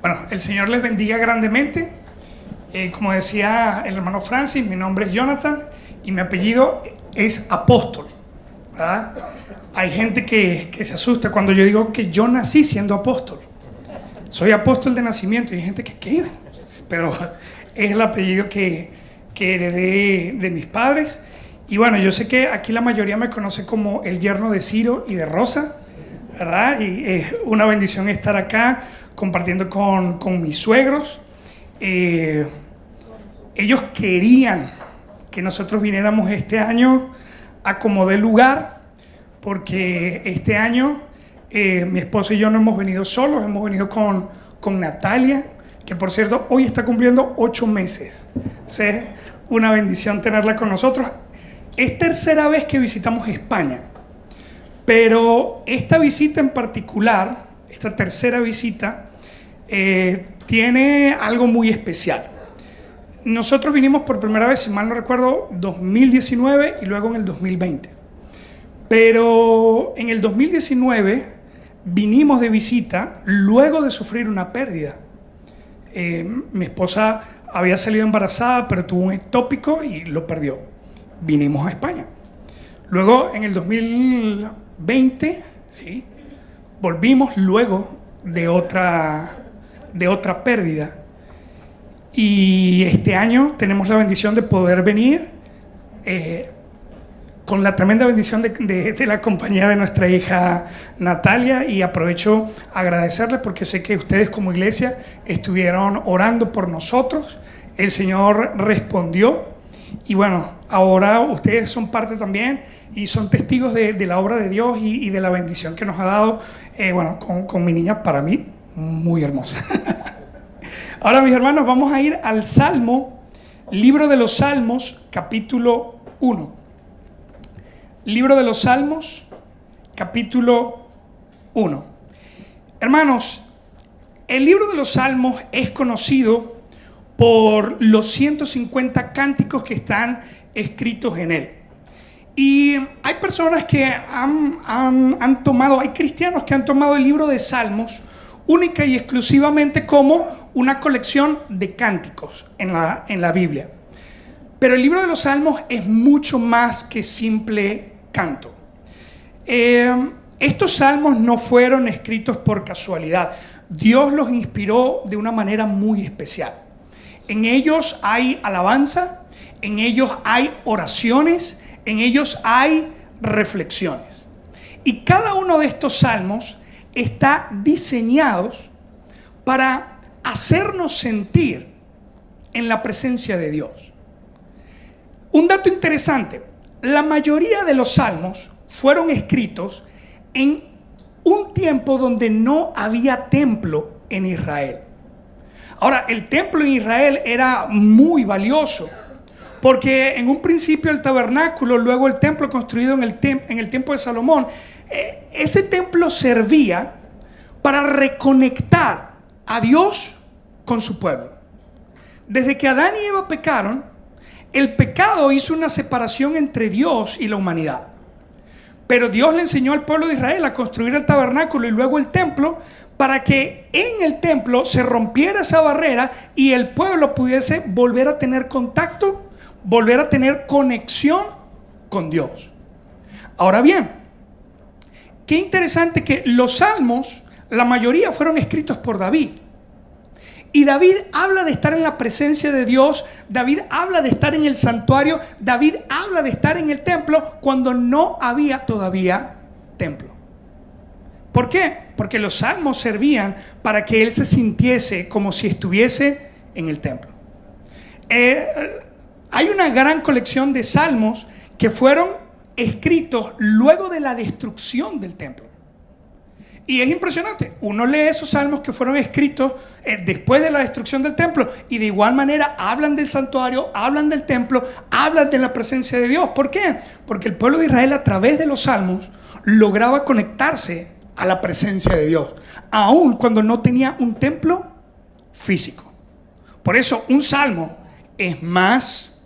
Bueno, el Señor les bendiga grandemente. Como decía el hermano Francis, mi nombre es Jonathan y mi apellido es Apóstol, ¿verdad? Hay gente que se asusta cuando yo digo que yo nací siendo apóstol. Soy apóstol de nacimiento y hay gente que ¿qué? Pero es el apellido que heredé de mis padres. Y bueno, yo sé que aquí la mayoría me conoce como el yerno de Ciro y de Rosa, ¿verdad? Y es una bendición estar acá compartiendo con mis suegros. Ellos querían que nosotros viniéramos este año a como de lugar, porque este año mi esposo y yo no hemos venido solos, hemos venido con Natalia, que por cierto hoy está cumpliendo 8 meses. Es una bendición tenerla con nosotros. Es tercera vez que visitamos España, pero esta visita en particular, esta tercera visita, tiene algo muy especial. Nosotros vinimos por primera vez, si mal no recuerdo, 2019 y luego en el 2020. Pero en el 2019 vinimos de visita luego de sufrir una pérdida. Mi esposa había salido embarazada, pero tuvo un ectópico y lo perdió. Vinimos a España. Luego en el 2020, ¿sí?, volvimos luego de otra pérdida. Y este año tenemos la bendición de poder venir con la tremenda bendición de la compañía de nuestra hija Natalia, y aprovecho a agradecerles porque sé que ustedes como iglesia estuvieron orando por nosotros, el Señor respondió y bueno, ahora ustedes son parte también y son testigos de la obra de Dios y de la bendición que nos ha dado, con mi niña, para mí muy hermosa. Ahora, mis hermanos, vamos a ir al Salmo, libro de los Salmos, capítulo 1. Libro de los Salmos, capítulo 1. Hermanos, el libro de los Salmos es conocido por los 150 cánticos que están escritos en él. Y hay personas que hay cristianos que han tomado el libro de Salmos única y exclusivamente como una colección de cánticos en la Biblia. Pero el libro de los Salmos es mucho más que simple canto. Estos salmos no fueron escritos por casualidad. Dios los inspiró de una manera muy especial. En ellos hay alabanza, en ellos hay oraciones, en ellos hay reflexiones. Y cada uno de estos salmos está diseñados para hacernos sentir en la presencia de Dios. Un dato interesante: la mayoría de los salmos fueron escritos en un tiempo donde no había templo en Israel. Ahora, el templo en Israel era muy valioso, porque en un principio el tabernáculo, luego el templo construido en el tiempo de Salomón, ese templo servía para reconectar a Dios con su pueblo. Desde que Adán y Eva pecaron, el pecado hizo una separación entre Dios y la humanidad. Pero Dios le enseñó al pueblo de Israel a construir el tabernáculo y luego el templo, para que en el templo se rompiera esa barrera y el pueblo pudiese volver a tener contacto, volver a tener conexión con Dios. Ahora bien, qué interesante que los salmos, la mayoría fueron escritos por David. Y David habla de estar en la presencia de Dios, David habla de estar en el santuario, David habla de estar en el templo cuando no había todavía templo. ¿Por qué? Porque los salmos servían para que él se sintiese como si estuviese en el templo. Hay una gran colección de salmos que fueron escritos luego de la destrucción del templo. Y es impresionante, uno lee esos salmos que fueron escritos después de la destrucción del templo y de igual manera hablan del santuario, hablan del templo, hablan de la presencia de Dios. ¿Por qué? Porque el pueblo de Israel a través de los salmos lograba conectarse a la presencia de Dios, aun cuando no tenía un templo físico. Por eso un salmo es más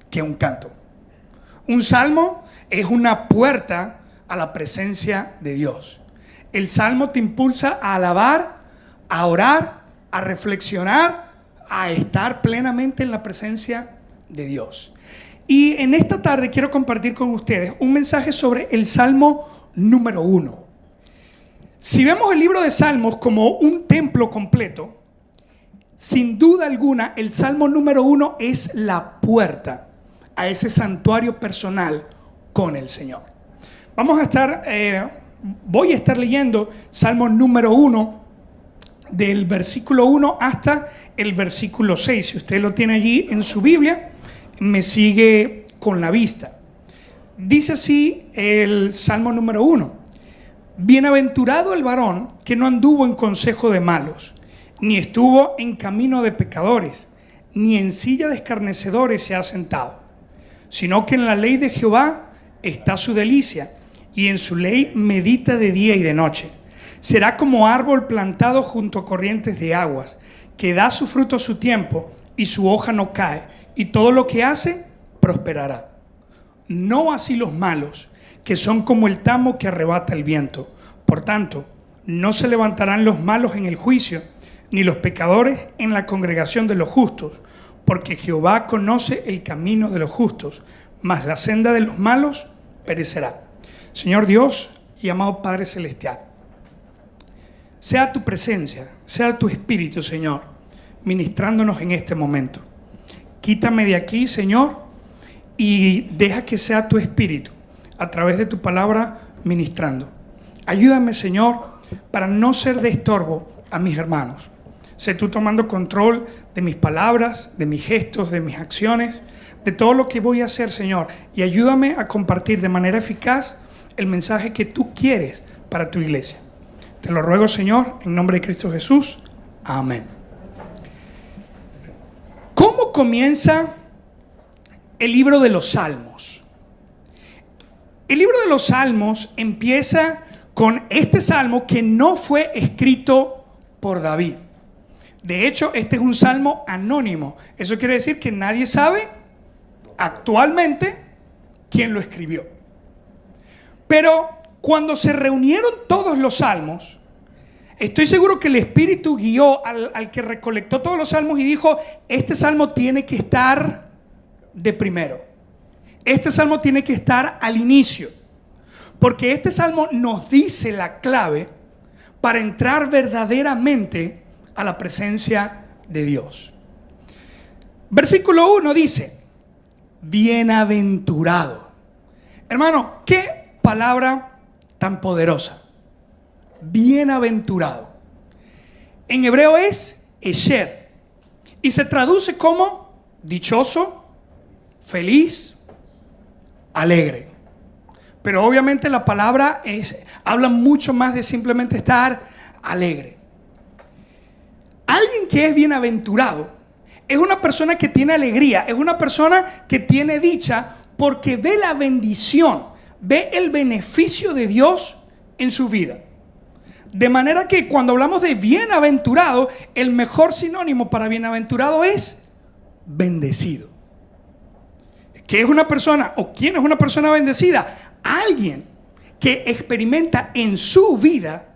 que un canto. Un salmo es una puerta a la presencia de Dios. El salmo te impulsa a alabar, a orar a reflexionar, a estar plenamente en la presencia de Dios. Y en esta tarde quiero compartir con ustedes un mensaje sobre el Salmo número 1. Si vemos el libro de Salmos como un templo completo, sin duda alguna el Salmo número 1 es la puerta a ese santuario personal con el Señor. Voy a estar leyendo Salmo número 1 del versículo 1 hasta el versículo 6. Si usted lo tiene allí en su Biblia, me sigue con la vista. Dice así el Salmo número 1: Bienaventurado el varón que no anduvo en consejo de malos, ni estuvo en camino de pecadores, ni en silla de escarnecedores se ha sentado, sino que en la ley de Jehová está su delicia, y en su ley medita de día y de noche. Será como árbol plantado junto a corrientes de aguas, que da su fruto a su tiempo, y su hoja no cae, y todo lo que hace prosperará. No así los malos, que son como el tamo que arrebata el viento. Por tanto, no se levantarán los malos en el juicio, ni los pecadores en la congregación de los justos, porque Jehová conoce el camino de los justos, mas la senda de los malos perecerá. Señor Dios y amado Padre Celestial, sea tu presencia, sea tu Espíritu, Señor, ministrándonos en este momento. Quítame de aquí, Señor, y deja que sea tu Espíritu a través de tu palabra ministrando. Ayúdame, Señor, para no ser de estorbo a mis hermanos. Sé tú tomando control de mis palabras, de mis gestos, de mis acciones, de todo lo que voy a hacer, Señor. Y ayúdame a compartir de manera eficaz el mensaje que tú quieres para tu iglesia. Te lo ruego, Señor, en nombre de Cristo Jesús. Amén. ¿Cómo comienza el libro de los Salmos? El libro de los Salmos empieza con este salmo que no fue escrito por David. De hecho, este es un salmo anónimo. Eso quiere decir que nadie sabe actualmente quién lo escribió. Pero cuando se reunieron todos los salmos, estoy seguro que el Espíritu guió al que recolectó todos los salmos y dijo: este salmo tiene que estar de primero. Este salmo tiene que estar al inicio. Porque este salmo nos dice la clave para entrar verdaderamente a la presencia de Dios. Versículo 1 dice: bienaventurado. Hermano, qué palabra tan poderosa. Bienaventurado. En hebreo es esher y se traduce como dichoso, feliz, alegre. Pero obviamente la palabra habla mucho más de simplemente estar alegre. Alguien que es bienaventurado es una persona que tiene alegría, es una persona que tiene dicha porque ve la bendición, ve el beneficio de Dios en su vida. De manera que cuando hablamos de bienaventurado, el mejor sinónimo para bienaventurado es bendecido. ¿Qué es una persona o quién es una persona bendecida? Alguien que experimenta en su vida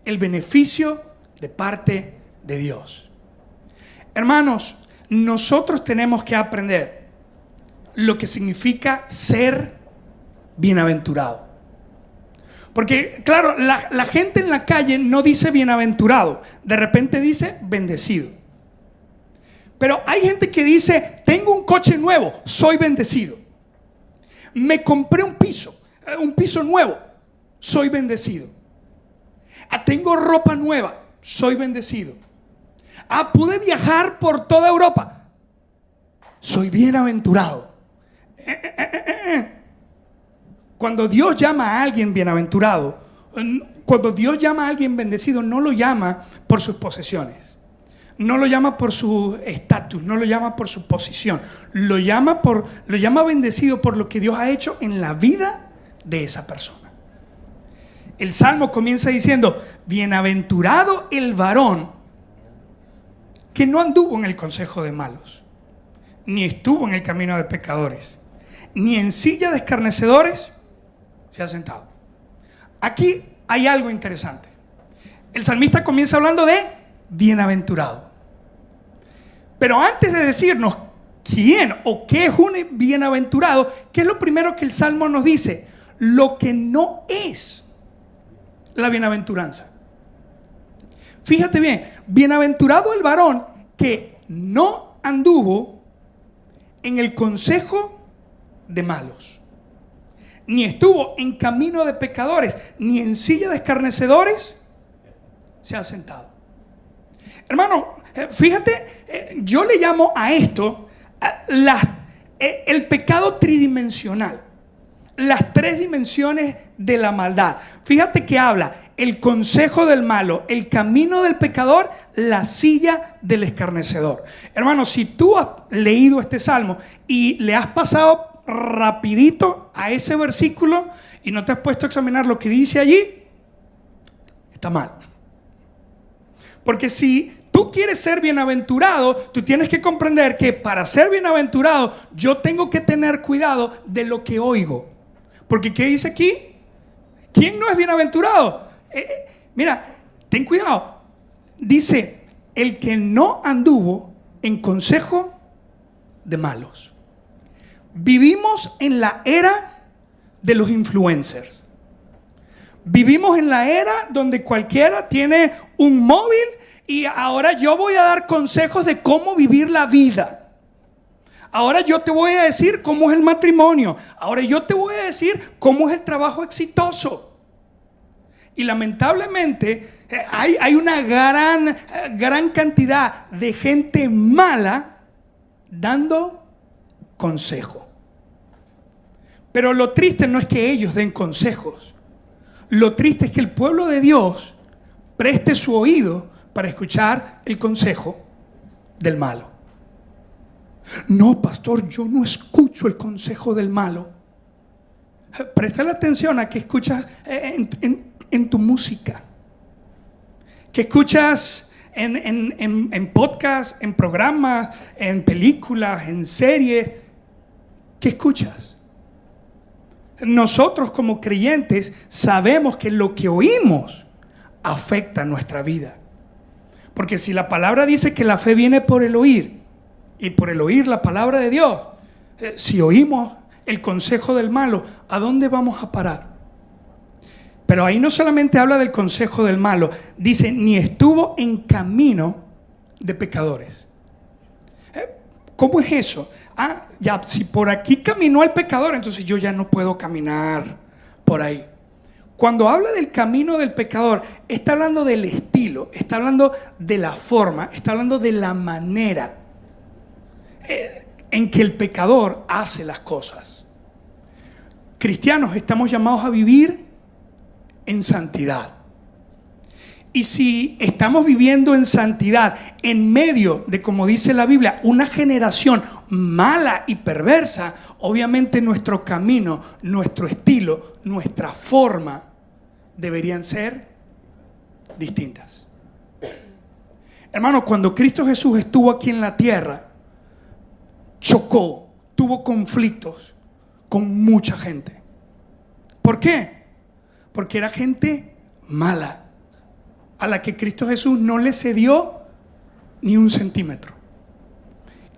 el beneficio de parte de Dios. Hermanos, nosotros tenemos que aprender lo que significa ser bienaventurado. Porque, claro, la gente en la calle no dice bienaventurado, de repente dice bendecido. Pero hay gente que dice: tengo un coche nuevo, soy bendecido. Me compré un piso nuevo, soy bendecido. Tengo ropa nueva, soy bendecido. Pude viajar por toda Europa, soy bienaventurado. Cuando Dios llama a alguien bienaventurado, cuando Dios llama a alguien bendecido, no lo llama por sus posesiones, no lo llama por su estatus, no lo llama por su posición, lo llama bendecido por lo que Dios ha hecho en la vida de esa persona. El salmo comienza diciendo: bienaventurado el varón que no anduvo en el consejo de malos, ni estuvo en el camino de pecadores, ni en silla de escarnecedores se ha sentado. Aquí hay algo interesante. El salmista comienza hablando de bienaventurado. Pero antes de decirnos quién o qué es un bienaventurado, ¿qué es lo primero que el Salmo nos dice? Lo que no es la bienaventuranza. Fíjate bien, bienaventurado el varón que no anduvo en el consejo de malos, ni estuvo en camino de pecadores, ni en silla de escarnecedores se ha sentado. Hermano, fíjate, yo le llamo a esto el pecado tridimensional, las tres dimensiones de la maldad. Fíjate que habla el consejo del malo, el camino del pecador, la silla del escarnecedor. Hermano, si tú has leído este salmo y le has pasado rapidito a ese versículo y no te has puesto a examinar lo que dice allí, está mal. Porque si tú quieres ser bienaventurado, tú tienes que comprender que para ser bienaventurado yo tengo que tener cuidado de lo que oigo. Porque ¿qué dice aquí? ¿Quién no es bienaventurado? Mira, ten cuidado. Dice, el que no anduvo en consejo de malos. Vivimos en la era de los influencers. Vivimos en la era donde cualquiera tiene un móvil y ahora yo voy a dar consejos de cómo vivir la vida. Ahora yo te voy a decir cómo es el matrimonio. Ahora yo te voy a decir cómo es el trabajo exitoso. Y lamentablemente hay una gran cantidad de gente mala dando consejo. Pero lo triste no es que ellos den consejos. Lo triste es que el pueblo de Dios preste su oído para escuchar el consejo del malo. No, pastor, yo no escucho el consejo del malo. Presta la atención a que escuchas en tu música, que escuchas en podcast, en programas, en películas, en series. ¿Qué escuchas? Nosotros como creyentes sabemos que lo que oímos afecta nuestra vida. Porque si la palabra dice que la fe viene por el oír, y por el oír la palabra de Dios, si oímos el consejo del malo, ¿a dónde vamos a parar? Pero ahí no solamente habla del consejo del malo, dice, ni estuvo en camino de pecadores. ¿Cómo es eso? Ya, si por aquí caminó el pecador, entonces yo ya no puedo caminar por ahí. Cuando habla del camino del pecador, está hablando del estilo, está hablando de la forma, está hablando de la manera en que el pecador hace las cosas. Cristianos, estamos llamados a vivir en santidad. Y si estamos viviendo en santidad en medio de, como dice la Biblia, una generación mala y perversa, obviamente nuestro camino, nuestro estilo, nuestra forma deberían ser distintas. Hermano, cuando Cristo Jesús estuvo aquí en la tierra, chocó, tuvo conflictos con mucha gente. ¿Por qué? Porque era gente mala, a la que Cristo Jesús no le cedió ni un centímetro.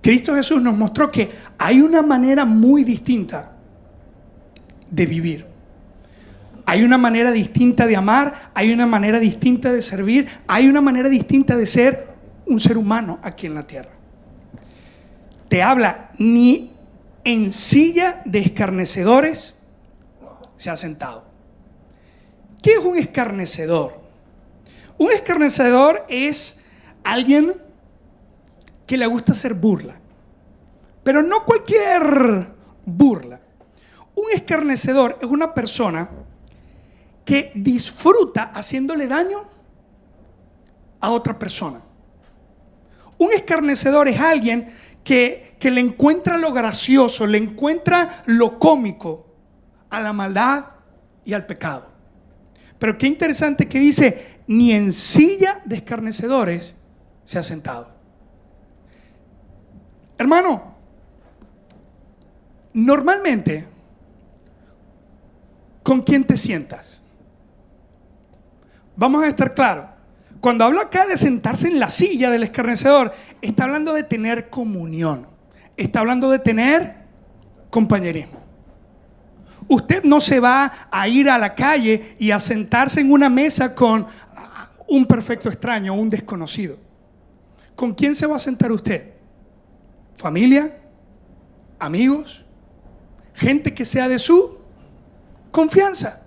Cristo Jesús nos mostró que hay una manera muy distinta de vivir. Hay una manera distinta de amar, hay una manera distinta de servir, hay una manera distinta de ser un ser humano aquí en la tierra. Te habla, ni en silla de escarnecedores se ha sentado. ¿Qué es un escarnecedor? Un escarnecedor es alguien que le gusta hacer burla, pero no cualquier burla. Un escarnecedor es una persona que disfruta haciéndole daño a otra persona. Un escarnecedor es alguien que le encuentra lo gracioso, le encuentra lo cómico a la maldad y al pecado. Pero qué interesante que dice, ni en silla de escarnecedores se ha sentado. Hermano, normalmente, ¿con quién te sientas? Vamos a estar claros. Cuando hablo acá de sentarse en la silla del escarnecedor, está hablando de tener comunión. Está hablando de tener compañerismo. Usted no se va a ir a la calle y a sentarse en una mesa con un perfecto extraño, un desconocido. ¿Con quién se va a sentar usted? ¿Familia? ¿Amigos? ¿Gente que sea de su confianza?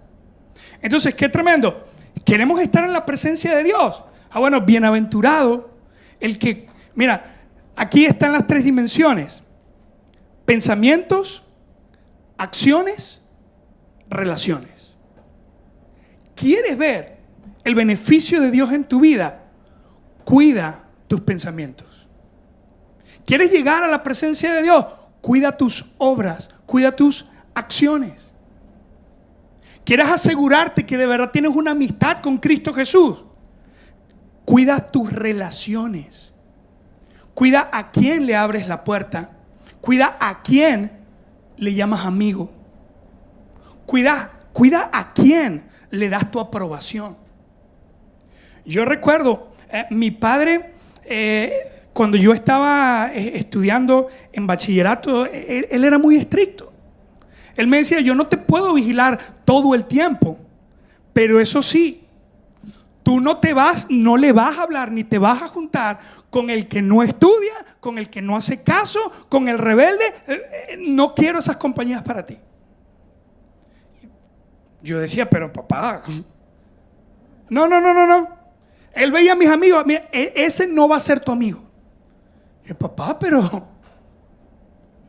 Entonces, qué tremendo. Queremos estar en la presencia de Dios. Bueno, bienaventurado el que, mira, aquí están las 3 dimensiones: pensamientos, acciones, relaciones. ¿Quieres ver el beneficio de Dios en tu vida? Cuida tus pensamientos. ¿Quieres llegar a la presencia de Dios? Cuida tus obras, cuida tus acciones. ¿Quieres asegurarte que de verdad tienes una amistad con Cristo Jesús? Cuida tus relaciones. Cuida a quién le abres la puerta. Cuida a quién le llamas amigo. Cuida a quién le das tu aprobación. Yo recuerdo, mi padre, cuando yo estaba estudiando en bachillerato, él era muy estricto. Él me decía: yo no te puedo vigilar todo el tiempo, pero eso sí, tú no le vas a hablar ni te vas a juntar con el que no estudia, con el que no hace caso, con el rebelde. No quiero esas compañías para ti. Yo decía: pero papá, no. Él veía a mis amigos: mira, ese no va a ser tu amigo. Y yo: papá, pero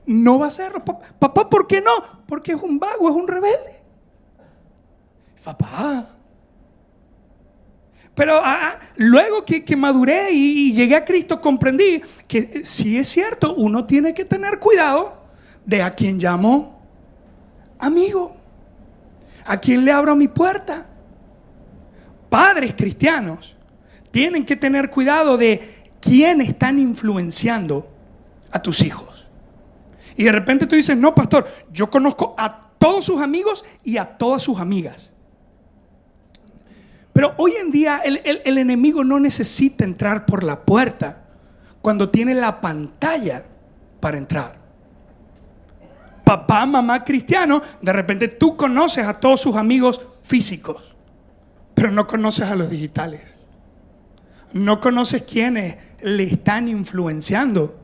no va a serlo. Papá, ¿por qué no? Porque es un vago, es un rebelde. Papá. Pero luego que maduré y llegué a Cristo, comprendí que sí es cierto, uno tiene que tener cuidado de a quién llamo amigo, a quién le abro mi puerta. Padres cristianos tienen que tener cuidado de quién están influenciando a tus hijos. Y de repente tú dices: no, pastor, yo conozco a todos sus amigos y a todas sus amigas. Pero hoy en día el enemigo no necesita entrar por la puerta cuando tiene la pantalla para entrar. Papá, mamá cristiano, de repente tú conoces a todos sus amigos físicos, pero no conoces a los digitales. No conoces quiénes le están influenciando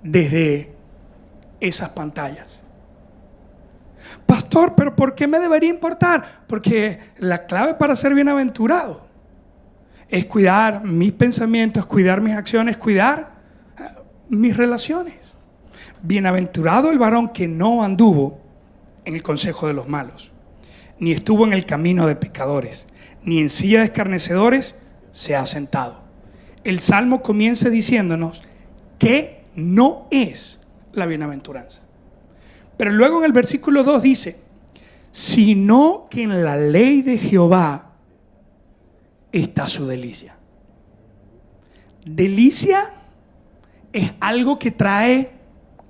desde esas pantallas. Pastor, ¿pero por qué me debería importar? Porque la clave para ser bienaventurado es cuidar mis pensamientos, cuidar mis acciones, cuidar mis relaciones. Bienaventurado el varón que no anduvo en el consejo de los malos, ni estuvo en el camino de pecadores, ni en silla de escarnecedores se ha sentado. El Salmo comienza diciéndonos que no es la bienaventuranza. Pero luego en el versículo 2 dice: sino que en la ley de Jehová está su delicia. Delicia es algo que trae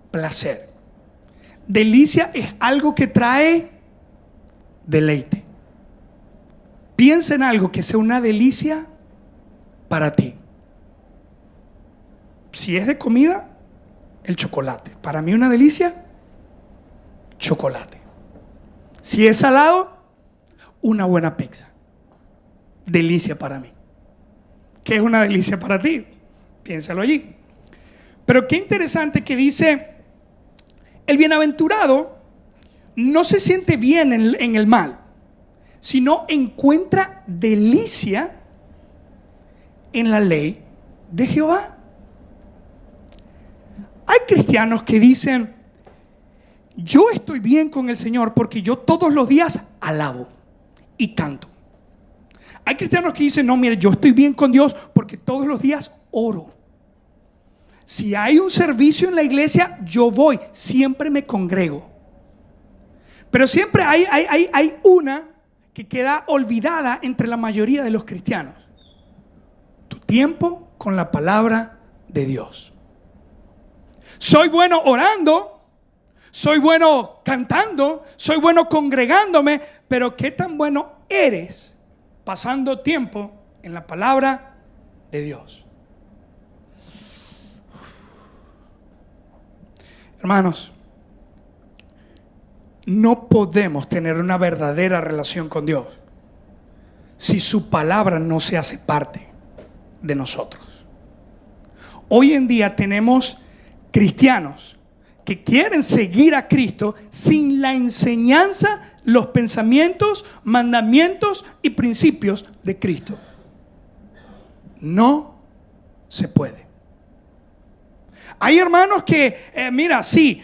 placer. Delicia es algo que trae deleite. Piensa en algo que sea una delicia para ti. Si es de comida, el chocolate. Para mí una delicia, chocolate. Si es salado, una buena pizza. Delicia para mí. ¿Qué es una delicia para ti? Piénsalo allí. Pero qué interesante que dice: el bienaventurado no se siente bien en el mal, sino encuentra delicia en la ley de Jehová. Hay cristianos que dicen: yo estoy bien con el Señor porque yo todos los días alabo y canto. Hay cristianos que dicen: no, mire, yo estoy bien con Dios porque todos los días oro. Si hay un servicio en la iglesia, yo voy, siempre me congrego. Pero siempre hay una que queda olvidada entre la mayoría de los cristianos: tu tiempo con la palabra de Dios. Soy bueno orando, soy bueno cantando, soy bueno congregándome, pero ¿qué tan bueno eres pasando tiempo en la palabra de Dios. Hermanos, no podemos tener una verdadera relación con Dios si su palabra no se hace parte de nosotros. Hoy en día tenemos cristianos que quieren seguir a Cristo sin la enseñanza, los pensamientos, mandamientos y principios de Cristo. No se puede. Hay hermanos que, mira, sí,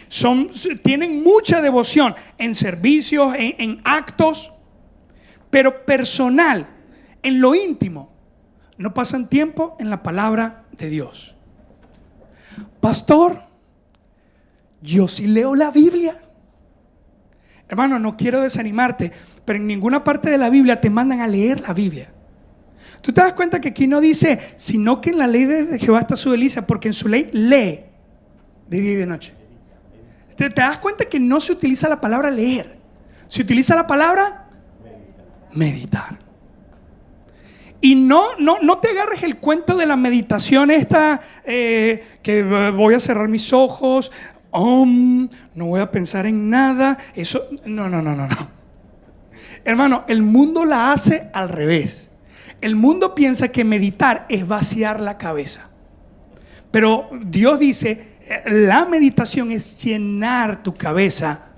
tienen mucha devoción en servicios, en actos, pero personal, en lo íntimo, no pasan tiempo en la palabra de Dios. Pastor, yo sí leo la Biblia. Hermano, no quiero desanimarte, pero en ninguna parte de la Biblia te mandan a leer la Biblia. Tú te das cuenta que aquí no dice, sino que en la ley de Jehová está su delicia, porque en su ley lee de día y de noche. ¿Te das cuenta que no se utiliza la palabra leer? Se utiliza la palabra meditar. Y no te agarres el cuento de la meditación esta, que voy a cerrar mis ojos, no voy a pensar en nada. Eso, no. Hermano, el mundo la hace al revés. El mundo piensa que meditar es vaciar la cabeza. Pero Dios dice, la meditación es llenar tu cabeza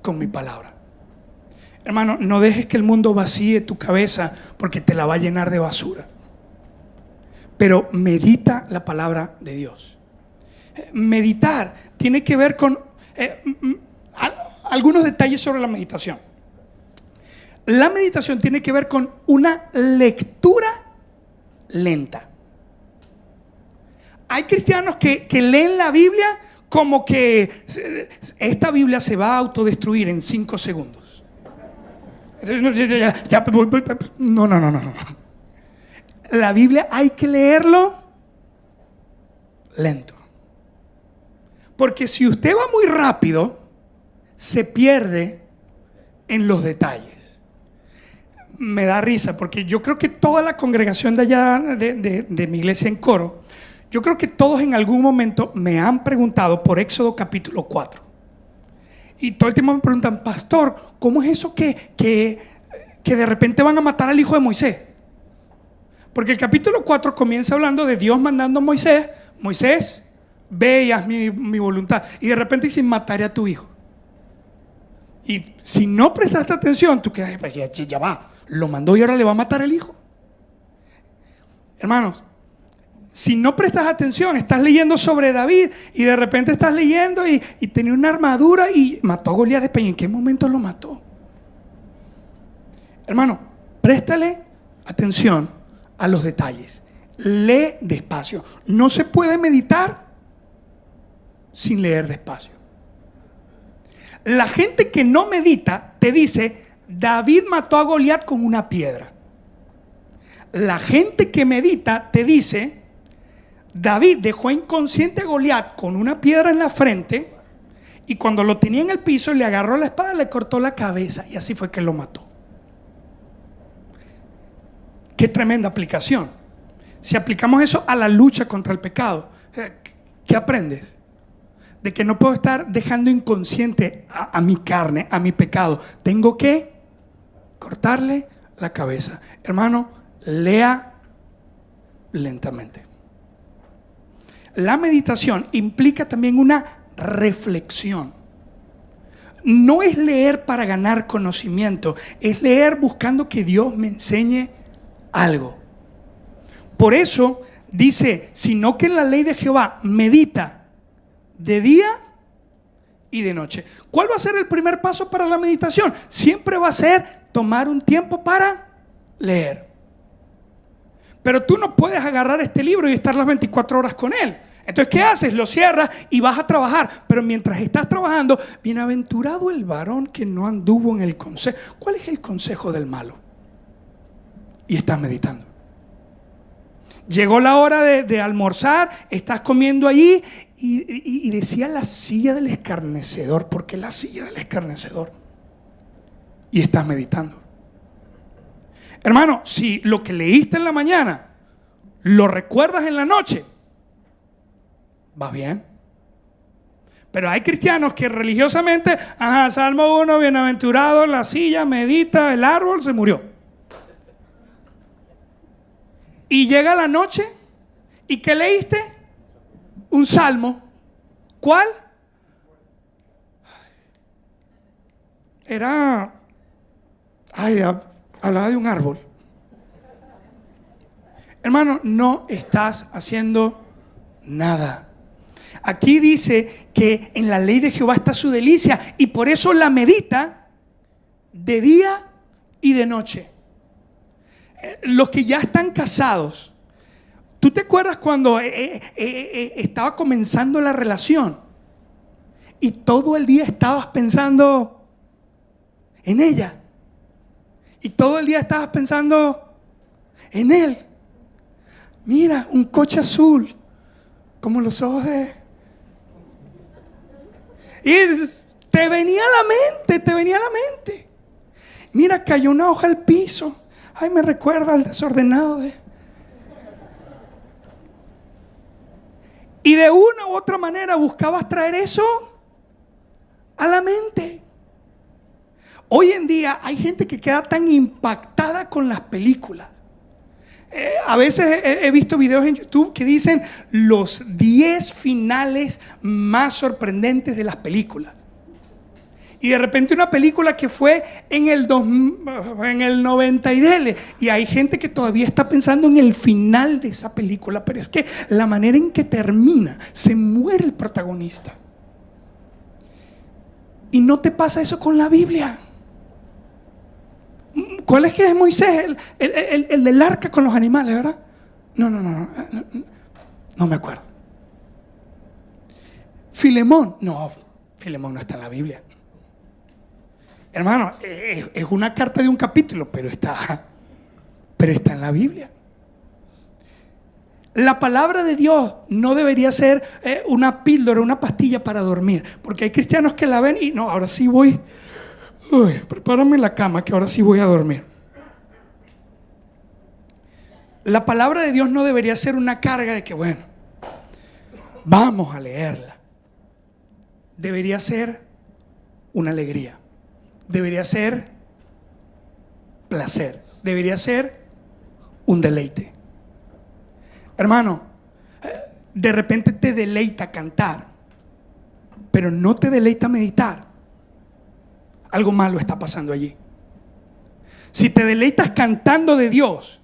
con mi palabra. Hermano, no dejes que el mundo vacíe tu cabeza porque te la va a llenar de basura. Pero medita la palabra de Dios. Meditar tiene que ver con algunos detalles sobre la meditación. La meditación tiene que ver con una lectura lenta. Hay cristianos que leen la Biblia como que esta Biblia se va a autodestruir en 5 segundos. No. La Biblia hay que leerlo lento. Porque si usted va muy rápido, se pierde en los detalles. Me da risa porque yo creo que toda la congregación de allá de mi iglesia en Coro, yo creo que todos en algún momento me han preguntado por Éxodo capítulo 4. Y todo el tiempo me preguntan, pastor, ¿cómo es eso que de repente van a matar al hijo de Moisés? Porque el capítulo 4 comienza hablando de Dios mandando a Moisés, Moisés, ve y haz mi voluntad. Y de repente dicen, mataré a tu hijo. Y si no prestaste atención, tú quedas, pues ya va, lo mandó y ahora le va a matar el hijo. Hermanos, si no prestas atención, estás leyendo sobre David y de repente estás leyendo y tenía una armadura y mató a Goliat de peña. ¿En qué momento lo mató? Hermano, préstale atención a los detalles. Lee despacio. No se puede meditar sin leer despacio. La gente que no medita te dice, David mató a Goliat con una piedra. La gente que medita te dice, David dejó inconsciente a Goliat con una piedra en la frente y cuando lo tenía en el piso le agarró la espada, le cortó la cabeza y así fue que lo mató. Qué tremenda aplicación. Si aplicamos eso a la lucha contra el pecado, ¿qué aprendes? De que no puedo estar dejando inconsciente a mi carne, a mi pecado. Tengo que cortarle la cabeza. Hermano, lea lentamente. La meditación implica también una reflexión. No es leer para ganar conocimiento, es leer buscando que Dios me enseñe algo. Por eso dice, sino que en la ley de Jehová medita de día y de noche. ¿Cuál va a ser el primer paso para la meditación? Siempre va a ser tomar un tiempo para leer. Pero tú no puedes agarrar este libro y estar las 24 horas con él. Entonces, ¿qué haces? Lo cierras y vas a trabajar. Pero mientras estás trabajando, bienaventurado el varón que no anduvo en el consejo. ¿Cuál es el consejo del malo? Y estás meditando. Llegó la hora de almorzar, estás comiendo allí y decía la silla del escarnecedor. ¿Por qué la silla del escarnecedor? Y estás meditando. Hermano, si lo que leíste en la mañana lo recuerdas en la noche, vas bien. Pero hay cristianos que religiosamente, Salmo 1, bienaventurado, la silla, medita, el árbol, se murió. Y llega la noche, ¿y qué leíste? Un salmo. ¿Cuál? Era, hablaba de un árbol. Hermano, no estás haciendo nada. Aquí dice que en la ley de Jehová está su delicia y por eso la medita de día y de noche. Los que ya están casados, ¿tú te acuerdas cuando estaba comenzando la relación y todo el día estabas pensando en ella y todo el día estabas pensando en él? Mira, un coche azul, como los ojos de... Y te venía a la mente. Mira, cayó una hoja al piso. Ay, me recuerda al desordenado de... Y de una u otra manera buscabas traer eso a la mente. Hoy en día hay gente que queda tan impactada con las películas. A veces he visto videos en YouTube que dicen los 10 finales más sorprendentes de las películas. Y de repente una película que fue en el 90 y dele. Y hay gente que todavía está pensando en el final de esa película. Pero es que la manera en que termina, se muere el protagonista. Y no te pasa eso con la Biblia. ¿Cuál es que es Moisés? El del arca con los animales, ¿verdad? No me acuerdo. Filemón. No, Filemón no está en la Biblia. Hermano, es una carta de un capítulo, pero está en la Biblia. La palabra de Dios no debería ser una píldora, una pastilla para dormir. Porque hay cristianos que la ven y no, ahora sí voy... prepárame la cama que ahora sí voy a dormir. La palabra de Dios no debería ser una carga de que, bueno, vamos a leerla. Debería ser una alegría. Debería ser placer. Debería ser un deleite. Hermano, de repente te deleita cantar, pero no te deleita meditar. Algo malo está pasando allí. Si te deleitas cantando de Dios,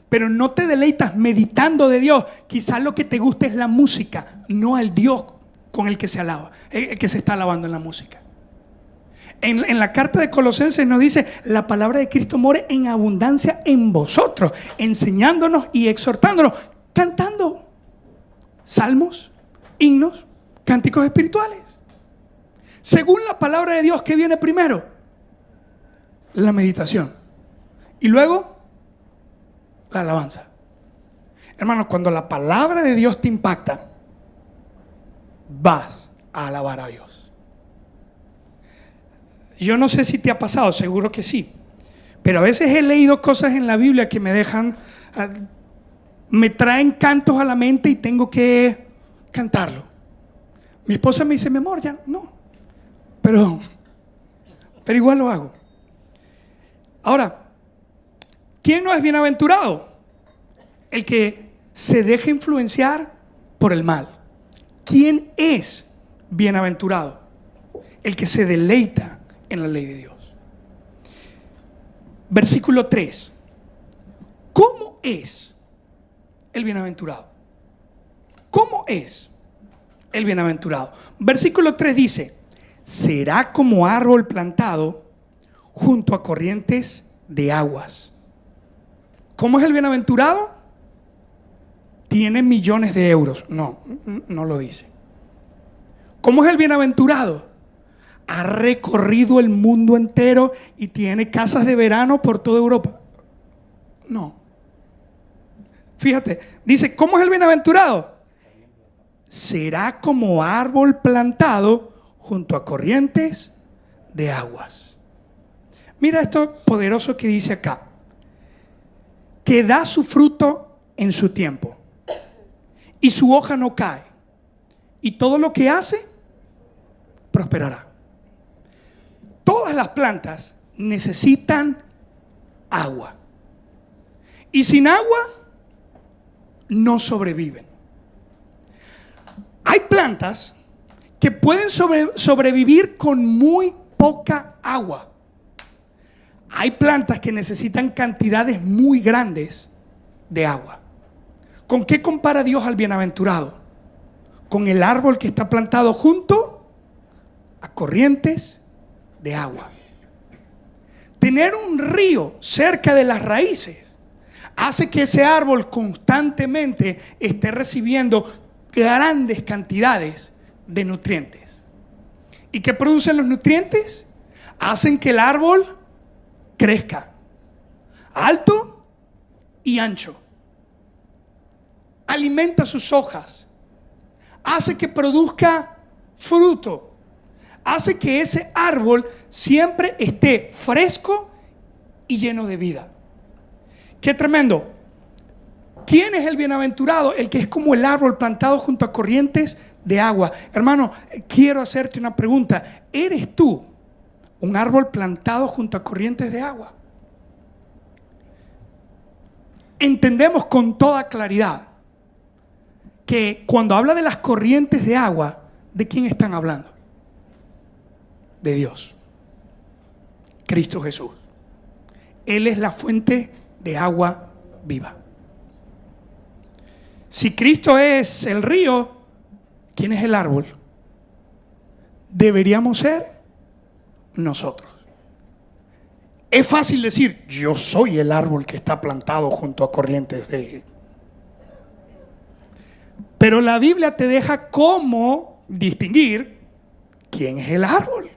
pero no te deleitas meditando de Dios, quizás lo que te gusta es la música, no el Dios con el que se alaba, el que se está alabando en la música. En la carta de Colosenses nos dice: la palabra de Cristo more en abundancia en vosotros, enseñándonos y exhortándonos, cantando salmos, himnos, cánticos espirituales. Según la palabra de Dios, ¿qué viene primero? La meditación. Y luego, la alabanza. Hermanos, cuando la palabra de Dios te impacta, vas a alabar a Dios. Yo no sé si te ha pasado, seguro que sí. Pero a veces he leído cosas en la Biblia que me dejan, me traen cantos a la mente y tengo que cantarlo. Mi esposa me dice: mi amor, ya no. Pero igual lo hago. Ahora, ¿quién no es bienaventurado? El que se deja influenciar por el mal. ¿Quién es bienaventurado? El que se deleita en la ley de Dios. Versículo 3. ¿Cómo es el bienaventurado? ¿Cómo es el bienaventurado? Versículo 3 dice: será como árbol plantado junto a corrientes de aguas. ¿Cómo es el bienaventurado? Tiene millones de euros. No lo dice. ¿Cómo es el bienaventurado? Ha recorrido el mundo entero y tiene casas de verano por toda Europa. No. Fíjate, dice: ¿cómo es el bienaventurado? Será como árbol plantado junto a corrientes de aguas. Mira esto poderoso que dice acá: que da su fruto en su tiempo, y su hoja no cae, y todo lo que hace prosperará. Todas las plantas necesitan agua, y sin agua no sobreviven. Hay plantas que pueden sobrevivir con muy poca agua. Hay plantas que necesitan cantidades muy grandes de agua. ¿Con qué compara Dios al bienaventurado? Con el árbol que está plantado junto a corrientes de agua. Tener un río cerca de las raíces hace que ese árbol constantemente esté recibiendo grandes cantidades de nutrientes. ¿Y qué producen los nutrientes? Hacen que el árbol crezca alto y ancho. Alimenta sus hojas, hace que produzca fruto, hace que ese árbol siempre esté fresco y lleno de vida. ¡Qué tremendo! ¿Quién es el bienaventurado? El que es como el árbol plantado junto a corrientes de agua. Hermano, quiero hacerte una pregunta. ¿Eres tú un árbol plantado junto a corrientes de agua? Entendemos con toda claridad que cuando habla de las corrientes de agua, ¿de quién están hablando? De Dios, Cristo Jesús. Él es la fuente de agua viva. Si Cristo es el río, ¿quién es el árbol? Deberíamos ser nosotros. Es fácil decir, yo soy el árbol que está plantado junto a corrientes de... Pero la Biblia te deja cómo distinguir quién es el árbol.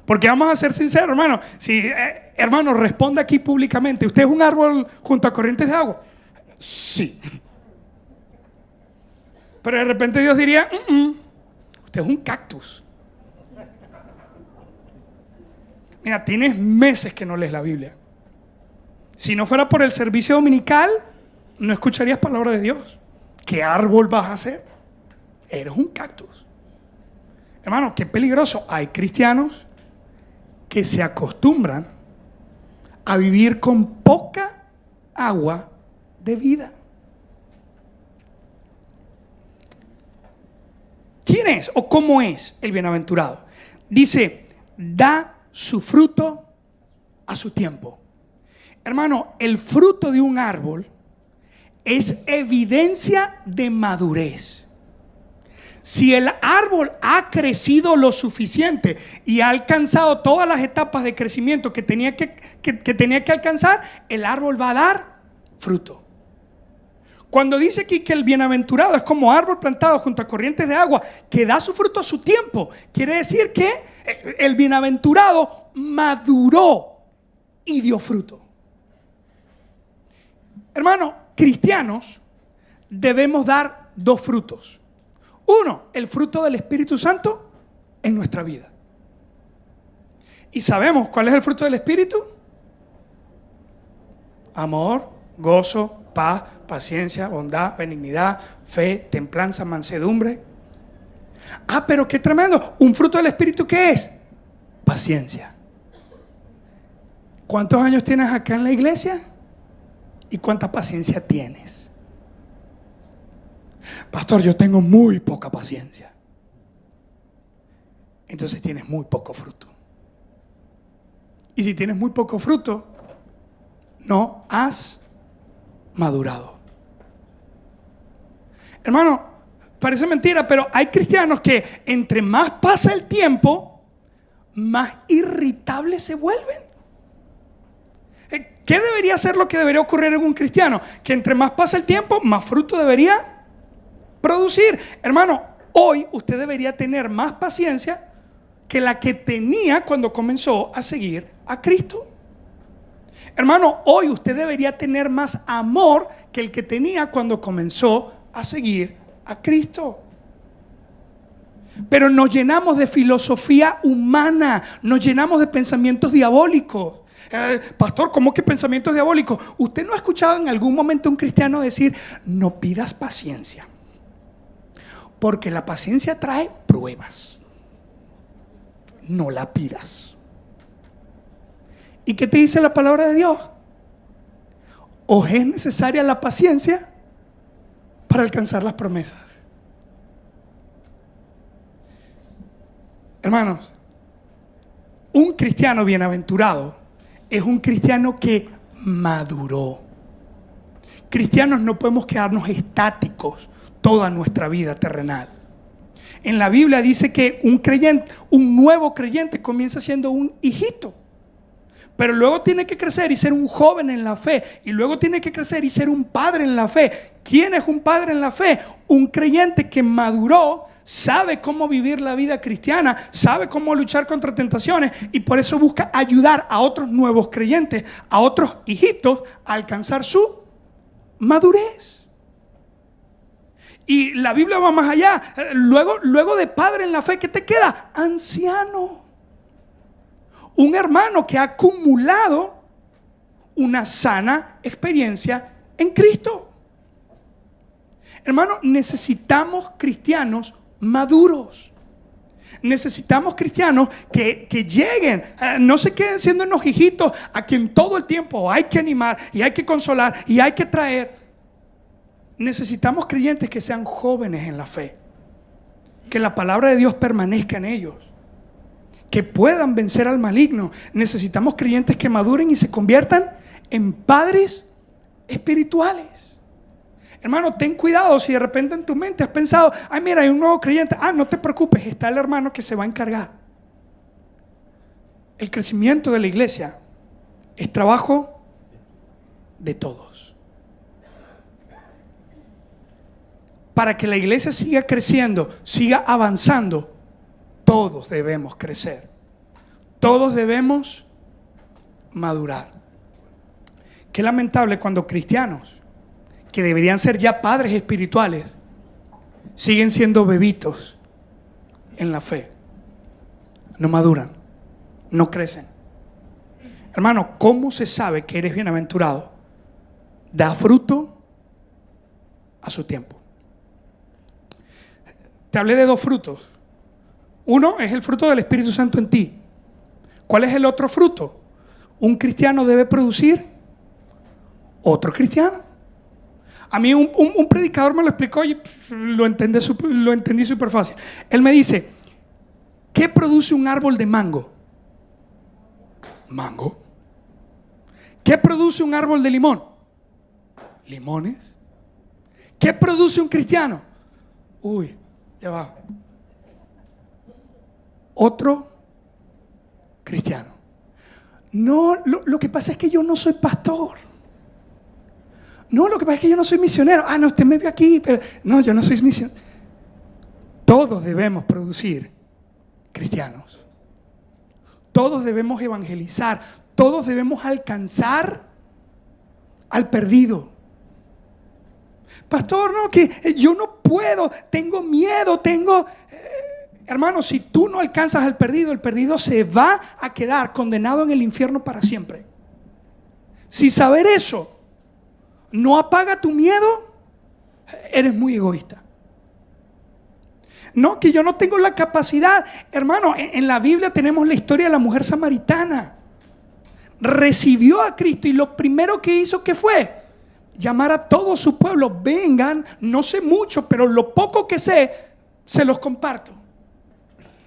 Porque vamos a ser sinceros, hermano. Si, hermano, responda aquí públicamente. ¿Usted es un árbol junto a corrientes de agua? Sí. Pero de repente Dios diría, usted es un cactus. Mira, tienes meses que no lees la Biblia. Si no fuera por el servicio dominical, no escucharías palabra de Dios. ¿Qué árbol vas a ser? Eres un cactus. Hermano, qué peligroso. Hay cristianos que se acostumbran a vivir con poca agua de vida. ¿Quién es o cómo es el bienaventurado? Dice, da su fruto a su tiempo. Hermano, el fruto de un árbol es evidencia de madurez. Si el árbol ha crecido lo suficiente y ha alcanzado todas las etapas de crecimiento que tenía que alcanzar, el árbol va a dar fruto. Cuando dice aquí que el bienaventurado es como árbol plantado junto a corrientes de agua que da su fruto a su tiempo, quiere decir que el bienaventurado maduró y dio fruto. Hermano, cristianos debemos dar dos frutos. Uno, el fruto del Espíritu Santo en nuestra vida. ¿Y sabemos cuál es el fruto del Espíritu? Amor, gozo, paz, paciencia, bondad, benignidad, fe, templanza, mansedumbre. Ah, pero qué tremendo. ¿Un fruto del Espíritu qué es? Paciencia. ¿Cuántos años tienes acá en la iglesia? ¿Y cuánta paciencia tienes? Pastor, yo tengo muy poca paciencia. Entonces tienes muy poco fruto. Y si tienes muy poco fruto, no has madurado. Hermano, parece mentira, pero hay cristianos que entre más pasa el tiempo, más irritables se vuelven. ¿Qué debería ser lo que debería ocurrir en un cristiano? Que entre más pasa el tiempo, más fruto debería producir. Hermano, hoy usted debería tener más paciencia que la que tenía cuando comenzó a seguir a Cristo. Hermano, hoy usted debería tener más amor que el que tenía cuando comenzó a seguir a Cristo. Pero nos llenamos de filosofía humana, nos llenamos de pensamientos diabólicos. Pastor, ¿cómo que pensamientos diabólicos? ¿Usted no ha escuchado en algún momento a un cristiano decir, no pidas paciencia? Porque la paciencia trae pruebas. No la pidas. ¿Y qué te dice la palabra de Dios? ¿O es necesaria la paciencia para alcanzar las promesas? Hermanos, un cristiano bienaventurado es un cristiano que maduró. Cristianos no podemos quedarnos estáticos toda nuestra vida terrenal. En la Biblia dice que un creyente, un nuevo creyente comienza siendo un hijito, pero luego tiene que crecer y ser un joven en la fe, y luego tiene que crecer y ser un padre en la fe. ¿Quién es un padre en la fe? Un creyente que maduró, sabe cómo vivir la vida cristiana, sabe cómo luchar contra tentaciones, y por eso busca ayudar a otros nuevos creyentes, a otros hijitos, a alcanzar su madurez. Y la Biblia va más allá. Luego de padre en la fe, ¿qué te queda? Anciano. Un hermano que ha acumulado una sana experiencia en Cristo. Hermano, necesitamos cristianos maduros. Necesitamos cristianos que lleguen, no se queden siendo unos hijitos a quien todo el tiempo hay que animar y hay que consolar y hay que traer. Necesitamos creyentes que sean jóvenes en la fe, que la palabra de Dios permanezca en ellos, que puedan vencer al maligno. Necesitamos creyentes que maduren y se conviertan en padres espirituales. Hermano, ten cuidado si de repente en tu mente has pensado, ay, mira, hay un nuevo creyente. No te preocupes, está el hermano que se va a encargar. El crecimiento de la iglesia es trabajo de todos. Para que la iglesia siga creciendo, siga avanzando, todos debemos crecer. Todos debemos madurar. Qué lamentable cuando cristianos que deberían ser ya padres espirituales siguen siendo bebitos en la fe. No maduran, no crecen. Hermano, ¿cómo se sabe que eres bienaventurado? Da fruto a su tiempo. Te hablé de 2 frutos. Uno es el fruto del Espíritu Santo en ti. ¿Cuál es el otro fruto? Un cristiano debe producir otro cristiano. A mí un predicador me lo explicó y lo entendí súper fácil. Él me dice, ¿qué produce un árbol de mango? Mango. ¿Qué produce un árbol de limón? Limones. ¿Qué produce un cristiano? Ya va. Otro cristiano. No, lo que pasa es que yo no soy pastor. No, lo que pasa es que yo no soy misionero. No, usted me vio aquí, pero no, yo no soy misionero. Todos debemos producir cristianos. Todos debemos evangelizar. Todos debemos alcanzar al perdido. Pastor, no, que yo no puedo, tengo miedo, hermano, si tú no alcanzas al perdido, el perdido se va a quedar condenado en el infierno para siempre. Si saber eso no apaga tu miedo, eres muy egoísta. No, que yo no tengo la capacidad. Hermano, en la Biblia tenemos la historia de la mujer samaritana. Recibió a Cristo y lo primero que hizo, ¿qué fue? Llamar a todo su pueblo, vengan, no sé mucho, pero lo poco que sé, se los comparto.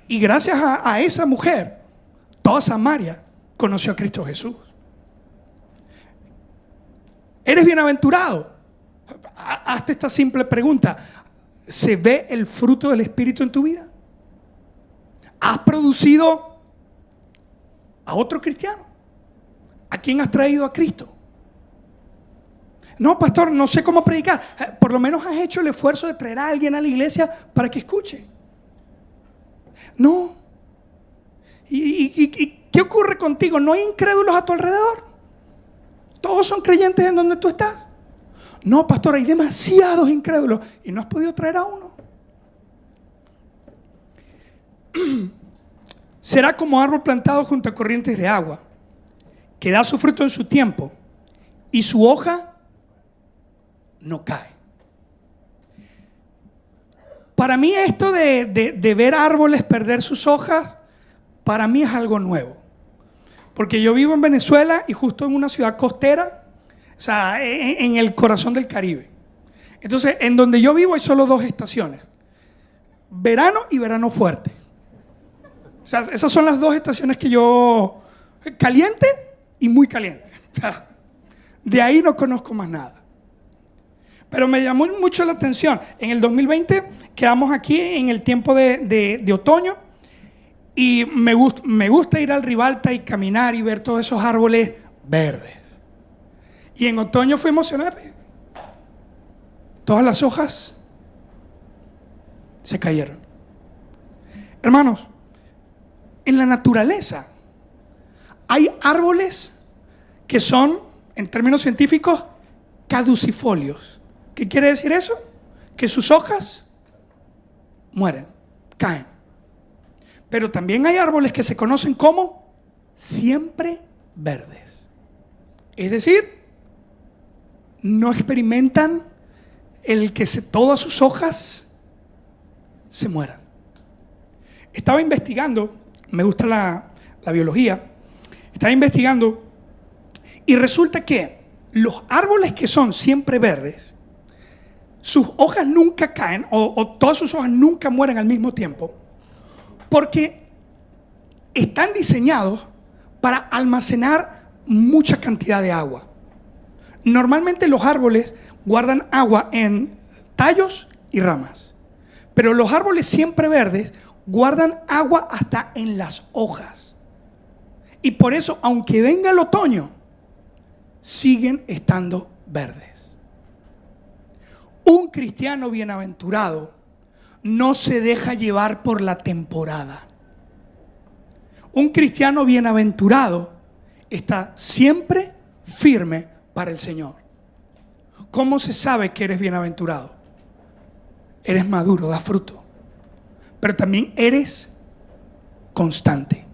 Y gracias a esa mujer, toda Samaria conoció a Cristo Jesús. ¿Eres bienaventurado? Hazte esta simple pregunta. ¿Se ve el fruto del Espíritu en tu vida? ¿Has producido a otro cristiano? ¿A quién has traído a Cristo? No, pastor, no sé cómo predicar. Por lo menos has hecho el esfuerzo de traer a alguien a la iglesia para que escuche. No. ¿Y qué ocurre contigo? ¿No hay incrédulos a tu alrededor? ¿Todos son creyentes en donde tú estás? No, pastor, hay demasiados incrédulos y no has podido traer a uno. Será como árbol plantado junto a corrientes de agua, que da su fruto en su tiempo y su hoja no cae. Para mí esto de ver árboles perder sus hojas, para mí es algo nuevo. Porque yo vivo en Venezuela y justo en una ciudad costera, o sea, en el corazón del Caribe. Entonces, en donde yo vivo hay solo 2 estaciones: verano y verano fuerte. O sea, esas son las 2 estaciones que yo... Caliente y muy caliente. O sea, de ahí no conozco más nada. Pero me llamó mucho la atención. En el 2020 quedamos aquí en el tiempo de otoño y me gusta ir al Ribalta y caminar y ver todos esos árboles verdes. Y en otoño fue emocionante. Todas las hojas se cayeron. Hermanos, en la naturaleza hay árboles que son, en términos científicos, caducifolios. ¿Qué quiere decir eso? Que sus hojas mueren, caen. Pero también hay árboles que se conocen como siempre verdes. Es decir, no experimentan el que todas sus hojas se mueran. Estaba investigando, me gusta la biología, estaba investigando y resulta que los árboles que son siempre verdes, sus hojas nunca caen o todas sus hojas nunca mueren al mismo tiempo, porque están diseñados para almacenar mucha cantidad de agua. Normalmente los árboles guardan agua en tallos y ramas, pero los árboles siempre verdes guardan agua hasta en las hojas. Y por eso, aunque venga el otoño, siguen estando verdes. Un cristiano bienaventurado no se deja llevar por la temporada. Un cristiano bienaventurado está siempre firme para el Señor. ¿Cómo se sabe que eres bienaventurado? Eres maduro, das fruto. Pero también eres constante.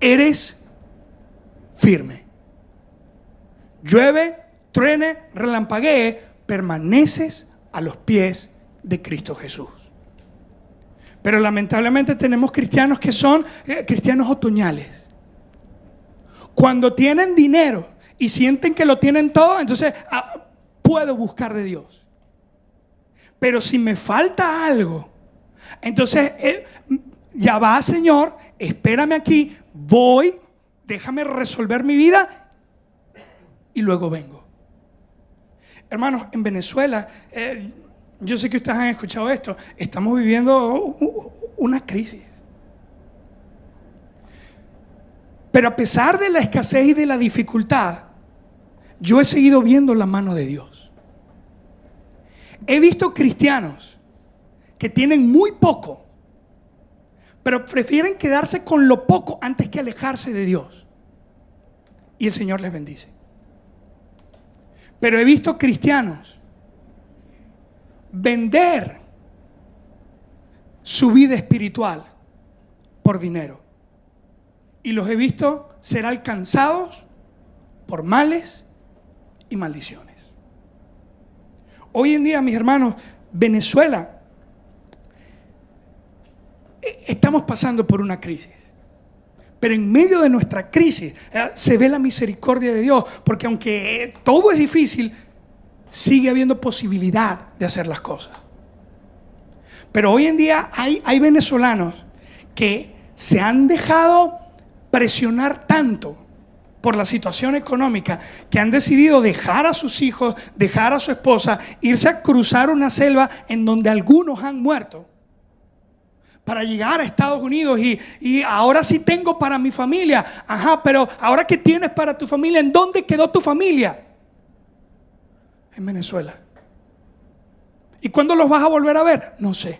Eres firme. Llueve, truene, relampaguee, permaneces a los pies de Cristo Jesús. Pero lamentablemente tenemos cristianos que son cristianos otoñales. Cuando tienen dinero y sienten que lo tienen todo, entonces puedo buscar de Dios. Pero si me falta algo, entonces ya va, Señor, espérame aquí, voy, déjame resolver mi vida y luego vengo. Hermanos, en Venezuela, yo sé que ustedes han escuchado esto, estamos viviendo una crisis. Pero a pesar de la escasez y de la dificultad, yo he seguido viendo la mano de Dios. He visto cristianos que tienen muy poco, pero prefieren quedarse con lo poco antes que alejarse de Dios. Y el Señor les bendice. Pero he visto cristianos vender su vida espiritual por dinero. Y los he visto ser alcanzados por males y maldiciones. Hoy en día, mis hermanos, Venezuela, estamos pasando por una crisis. Pero en medio de nuestra crisis se ve la misericordia de Dios, porque aunque todo es difícil, sigue habiendo posibilidad de hacer las cosas. Pero hoy en día hay venezolanos que se han dejado presionar tanto por la situación económica que han decidido dejar a sus hijos, dejar a su esposa, irse a cruzar una selva en donde algunos han muerto, para llegar a Estados Unidos y ahora sí tengo para mi familia. Ajá, pero ahora que tienes para tu familia, ¿en dónde quedó tu familia? En Venezuela. ¿Y cuándo los vas a volver a ver? No sé.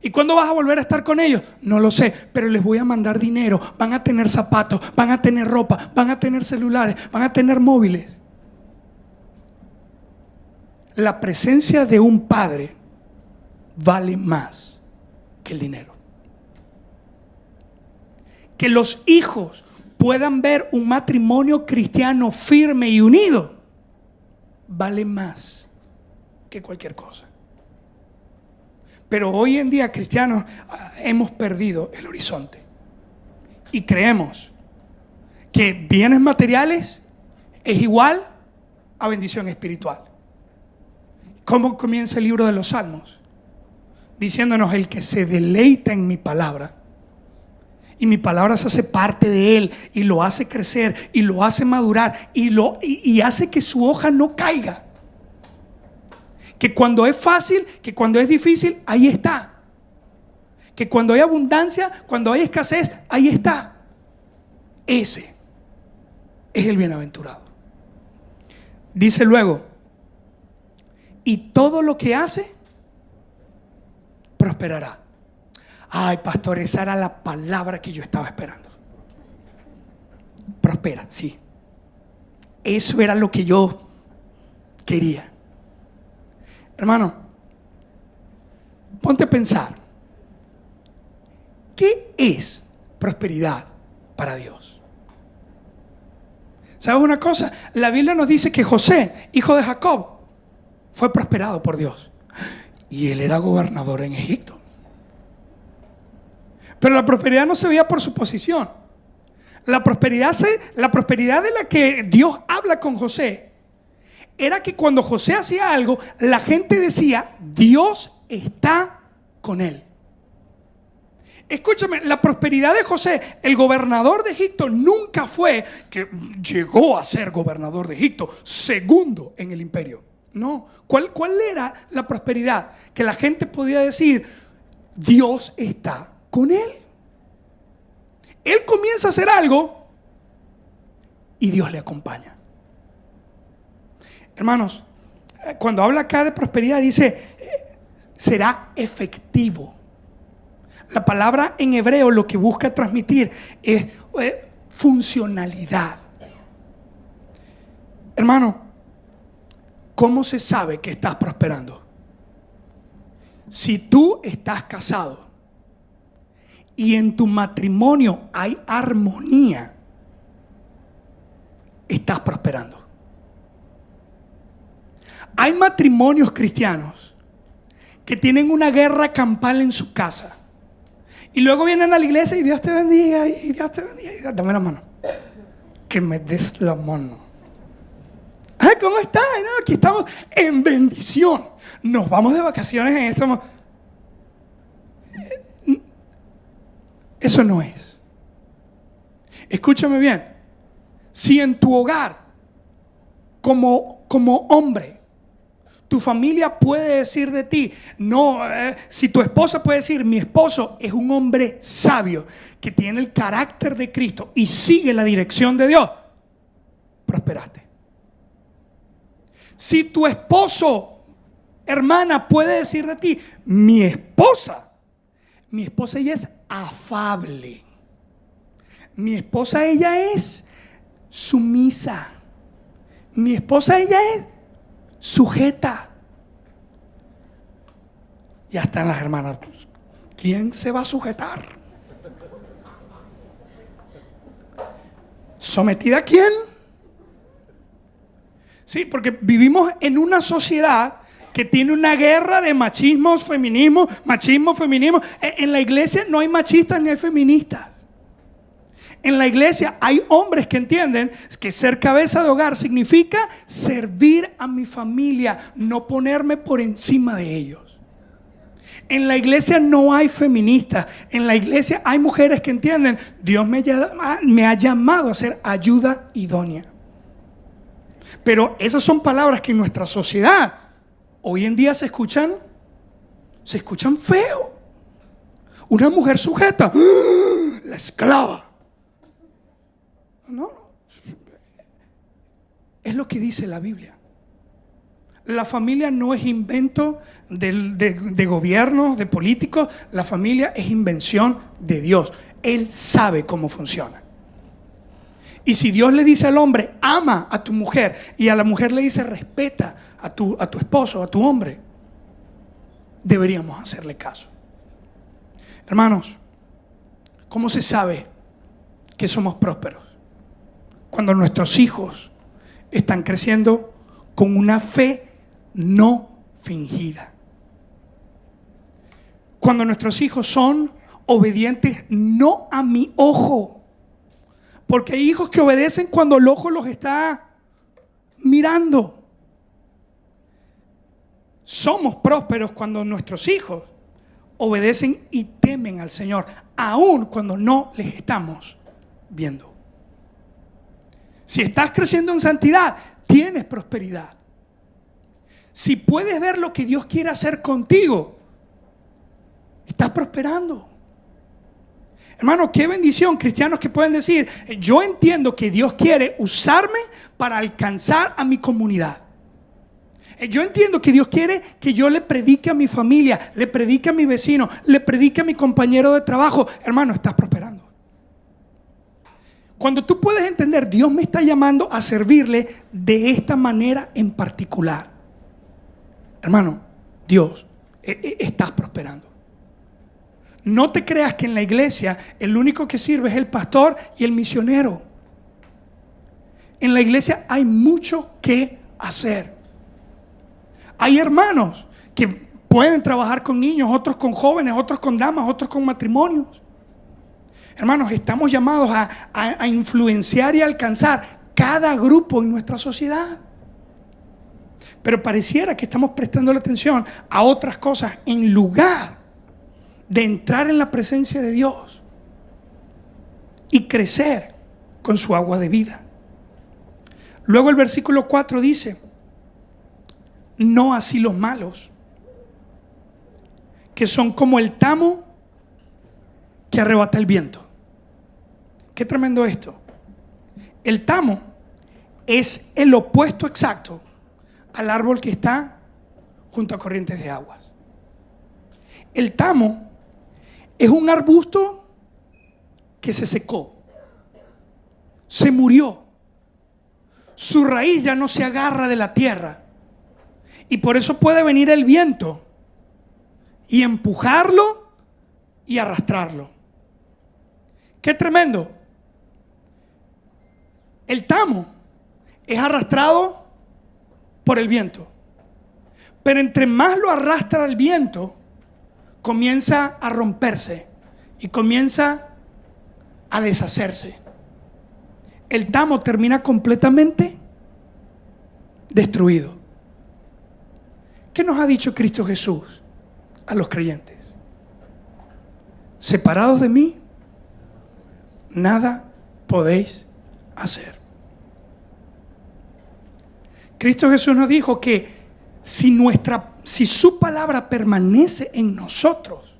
¿Y cuándo vas a volver a estar con ellos? No lo sé, pero les voy a mandar dinero. Van a tener zapatos, van a tener ropa, van a tener celulares, van a tener móviles. La presencia de un padre vale más que el dinero. Que los hijos puedan ver un matrimonio cristiano firme y unido, vale más que cualquier cosa. Pero hoy en día, cristianos, hemos perdido el horizonte y creemos que bienes materiales es igual a bendición espiritual. ¿Cómo comienza el libro de los Salmos? Diciéndonos: el que se deleita en mi palabra, y mi palabra se hace parte de él, y lo hace crecer, y lo hace madurar, y hace que su hoja no caiga. Que cuando es fácil, que cuando es difícil, ahí está. Que cuando hay abundancia, cuando hay escasez, ahí está. Ese es el bienaventurado. Dice luego: y todo lo que hace prosperará. Ay, pastor, esa era la palabra que yo estaba esperando. Prospera, sí. Eso era lo que yo quería. Hermano, ponte a pensar. ¿Qué es prosperidad para Dios? ¿Sabes una cosa? La Biblia nos dice que José, hijo de Jacob, fue prosperado por Dios. Y él era gobernador en Egipto. Pero la prosperidad no se veía por su posición. La prosperidad de la que Dios habla con José era que cuando José hacía algo, la gente decía: Dios está con él. Escúchame, la prosperidad de José, el gobernador de Egipto, nunca fue que llegó a ser gobernador de Egipto, segundo en el imperio. No. ¿Cuál era la prosperidad? Que la gente podía decir: Dios está con él. Él comienza a hacer algo y Dios le acompaña. Hermanos, cuando habla acá de prosperidad dice: será efectivo. La palabra en hebreo lo que busca transmitir es funcionalidad. Hermano, ¿cómo se sabe que estás prosperando? Si tú estás casado y en tu matrimonio hay armonía, estás prosperando. Hay matrimonios cristianos que tienen una guerra campal en su casa y luego vienen a la iglesia y Dios te bendiga, y Dios te bendiga. Dame la mano. Que me des la mano. Ay, ¿cómo estás? No, aquí estamos en bendición. Nos vamos de vacaciones en este momento. Eso no es. Escúchame bien. Si en tu hogar, como hombre, tu familia puede decir de ti, no, si tu esposa puede decir: mi esposo es un hombre sabio, que tiene el carácter de Cristo y sigue la dirección de Dios, prosperaste. Si tu esposo, hermana, puede decir de ti: mi esposa ella es afable, mi esposa ella es sumisa, mi esposa ella es sujeta. Ya están las hermanas: ¿quién se va a sujetar? ¿Sometida a quién? Sí, porque vivimos en una sociedad que tiene una guerra de machismo, feminismo. En la iglesia no hay machistas ni hay feministas. En la iglesia hay hombres que entienden que ser cabeza de hogar significa servir a mi familia, no ponerme por encima de ellos. En la iglesia no hay feministas. En la iglesia hay mujeres que entienden: Dios me ha llamado a ser ayuda idónea. Pero esas son palabras que en nuestra sociedad hoy en día se escuchan feo. Una mujer sujeta, la esclava. No, es lo que dice la Biblia. La familia no es invento de gobiernos, de políticos. La familia es invención de Dios. Él sabe cómo funciona. Y si Dios le dice al hombre: ama a tu mujer, y a la mujer le dice: respeta a tu esposo, a tu hombre, deberíamos hacerle caso. Hermanos, ¿cómo se sabe que somos prósperos? cuando nuestros hijos están creciendo con una fe no fingida. Cuando nuestros hijos son obedientes no a mi ojo, porque hay hijos que obedecen cuando el ojo los está mirando. Somos prósperos cuando nuestros hijos obedecen y temen al Señor, aun cuando no les estamos viendo. Si estás creciendo en santidad, tienes prosperidad. Si puedes ver lo que Dios quiere hacer contigo, estás prosperando. Hermano, qué bendición, cristianos que pueden decir: yo entiendo que Dios quiere usarme para alcanzar a mi comunidad. Yo entiendo que Dios quiere que yo le predique a mi familia, le predique a mi vecino, le predique a mi compañero de trabajo. Hermano, estás prosperando. Cuando tú puedes entender, Dios me está llamando a servirle de esta manera en particular. Hermano, Dios, estás prosperando. No te creas que en la iglesia el único que sirve es el pastor y el misionero. En la iglesia hay mucho que hacer. Hay hermanos que pueden trabajar con niños, otros con jóvenes, otros con damas, otros con matrimonios. Hermanos, estamos llamados a influenciar y alcanzar cada grupo en nuestra sociedad. Pero pareciera que estamos prestando la atención a otras cosas en lugar de entrar en la presencia de Dios y crecer con su agua de vida. Luego el versículo 4 dice: no así los malos, que son como el tamo que arrebata el viento. Qué tremendo esto. El tamo es el opuesto exacto al árbol que está junto a corrientes de aguas. El tamo es un arbusto que se secó, se murió, su raíz ya no se agarra de la tierra, y por eso puede venir el viento y empujarlo y arrastrarlo. Qué tremendo. El tamo es arrastrado por el viento, pero entre más lo arrastra el viento, comienza a romperse y comienza a deshacerse. El tamo termina completamente destruido. ¿Qué nos ha dicho Cristo Jesús a los creyentes? Separados de mí, nada podéis hacer. Cristo Jesús nos dijo que si su palabra permanece en nosotros,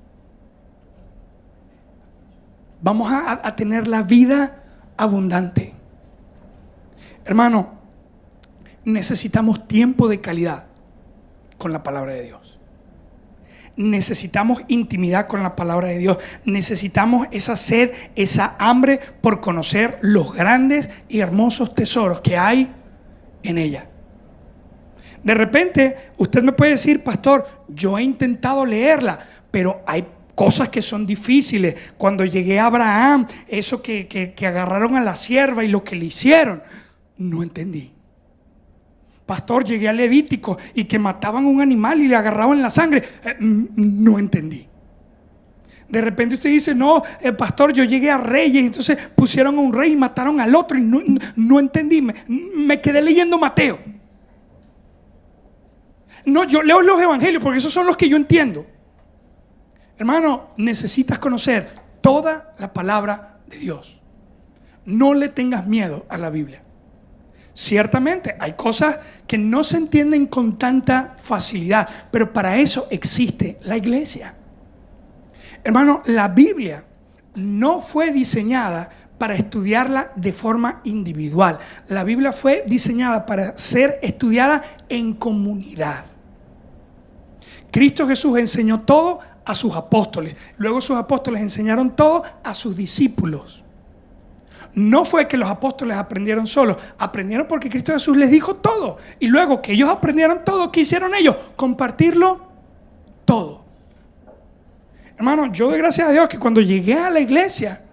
vamos a tener la vida abundante. Hermano, necesitamos tiempo de calidad con la palabra de Dios. Necesitamos intimidad con la palabra de Dios. Necesitamos esa sed, esa hambre por conocer los grandes y hermosos tesoros que hay en ella. De repente, usted me puede decir: pastor, yo he intentado leerla, pero hay cosas que son difíciles. Cuando llegué a Abraham, eso que agarraron a la sierva y lo que le hicieron, no entendí. Pastor, llegué a Levítico y que mataban un animal y le agarraban la sangre, no entendí. De repente usted dice: no, pastor, yo llegué a Reyes, entonces pusieron a un rey y mataron al otro y no entendí, me quedé leyendo Mateo. No, yo leo los evangelios porque esos son los que yo entiendo. Hermano, necesitas conocer toda la palabra de Dios. No le tengas miedo a la Biblia. Ciertamente hay cosas que no se entienden con tanta facilidad, pero para eso existe la iglesia. Hermano, la Biblia no fue diseñada para estudiarla de forma individual. La Biblia fue diseñada para ser estudiada en comunidad. Cristo Jesús enseñó todo a sus apóstoles. Luego sus apóstoles enseñaron todo a sus discípulos. No fue que los apóstoles aprendieron solos, aprendieron porque Cristo Jesús les dijo todo. Y luego que ellos aprendieron todo, ¿qué hicieron ellos? Compartirlo todo. Hermano, yo doy gracias a Dios que cuando llegué a la iglesia,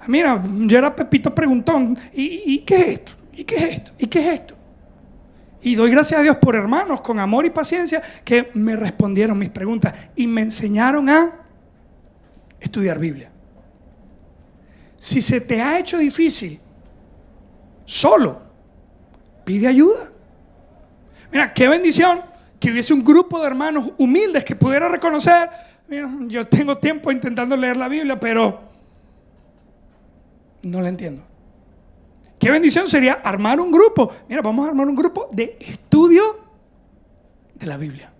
Mira, yo era Pepito Preguntón. ¿Y qué es esto? ¿Y qué es esto? ¿Y qué es esto? Y doy gracias a Dios por hermanos con amor y paciencia que me respondieron mis preguntas y me enseñaron a estudiar Biblia. Si se te ha hecho difícil, solo, pide ayuda. Mira, qué bendición que hubiese un grupo de hermanos humildes que pudiera reconocer, mira, yo tengo tiempo intentando leer la Biblia, pero no la entiendo. Qué bendición sería armar un grupo. Mira, vamos a armar un grupo de estudio de la Biblia.